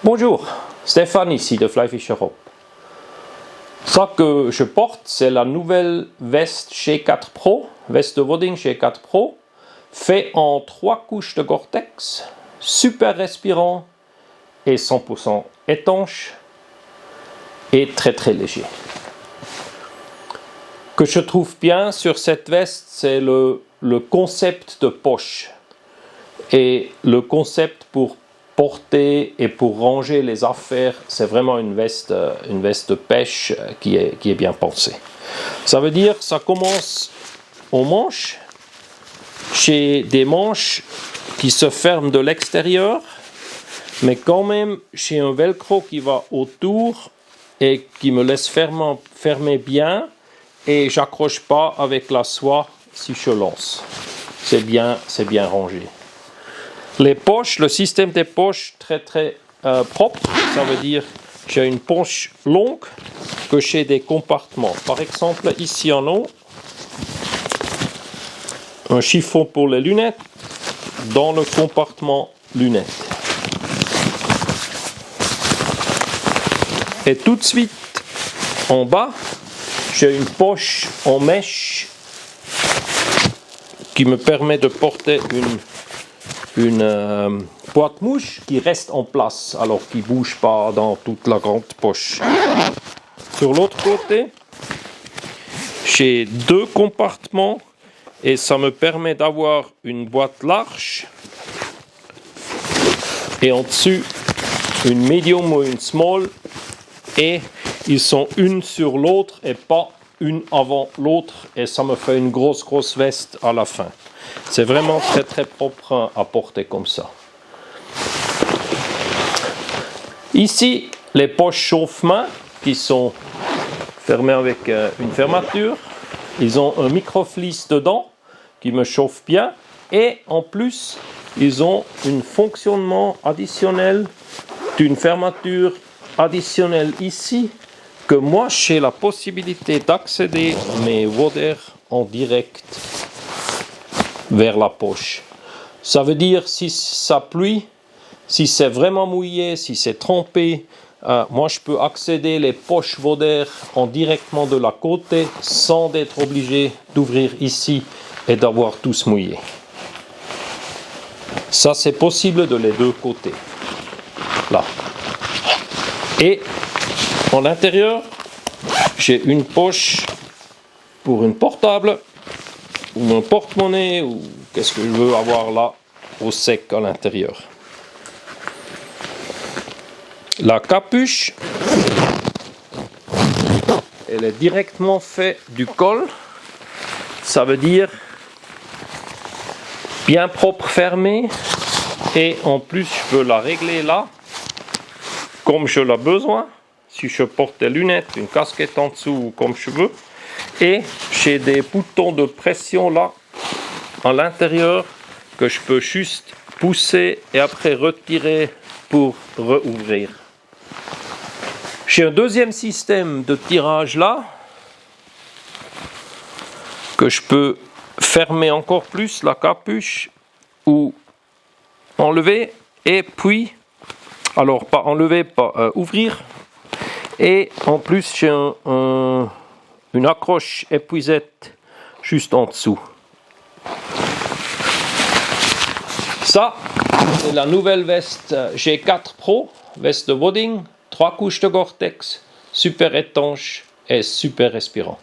Bonjour, Stéphane ici de Fly Fish Europe. Ça que je porte, c'est la nouvelle veste chez 4 Pro, veste de Wodding chez 4 Pro, fait en 3 couches de Gore-Tex, super respirant et 100% étanche et très léger. Ce que je trouve bien sur cette veste, c'est le concept de poche et le concept pour porter et pour ranger les affaires. C'est vraiment une veste de pêche qui est bien pensée. Ça veut dire ça commence aux manches, chez des manches qui se ferment de l'extérieur, mais quand même chez un velcro qui va autour et qui me laisse fermer bien, et j'accroche pas avec la soie si je lance. C'est bien rangé. Les poches, le système des poches très propre, ça veut dire que j'ai une poche longue que j'ai des compartiments. Par exemple, ici en haut, un chiffon pour les lunettes dans le compartiment lunettes. Et tout de suite en bas, j'ai une poche en mèche qui me permet de porter une boîte mouche qui reste en place, alors qu'il ne bouge pas dans toute la grande poche. Sur l'autre côté, j'ai 2 compartiments et ça me permet d'avoir une boîte large et en dessus une medium ou une small, et ils sont une sur l'autre et pas une avant l'autre, et ça me fait une grosse veste à la fin. C'est vraiment très propre à porter comme ça. Ici, les poches chauffe-main qui sont fermées avec une fermeture. Ils ont un micro-fleece dedans qui me chauffe bien, et en plus, ils ont un fonctionnement additionnel d'une fermeture additionnelle ici, que moi j'ai la possibilité d'accéder mes waders en direct vers la poche. Ça veut dire si ça pluie, si c'est vraiment mouillé, si c'est trempé, moi je peux accéder les poches waders en directement de la côté sans être obligé d'ouvrir ici et d'avoir tous mouillé. Ça c'est possible de les deux côtés. Là. Et en l'intérieur, j'ai une poche pour une portable ou un porte-monnaie ou qu'est-ce que je veux avoir là au sec à l'intérieur. La capuche, elle est directement faite du col. Ça veut dire bien propre fermé, et en plus je peux la régler là comme je l'ai besoin, si je porte des lunettes, une casquette en dessous, comme je veux. Et j'ai des boutons de pression là, à l'intérieur, que je peux juste pousser et après retirer pour rouvrir. J'ai un deuxième système de tirage là, que je peux fermer encore plus la capuche ou enlever, et puis alors pas enlever, pas ouvrir, et en plus j'ai une accroche épuisette juste en dessous. Ça c'est la nouvelle veste G4 Pro, veste de Wodding, 3 couches de Gore-Tex, super étanche et super respirant.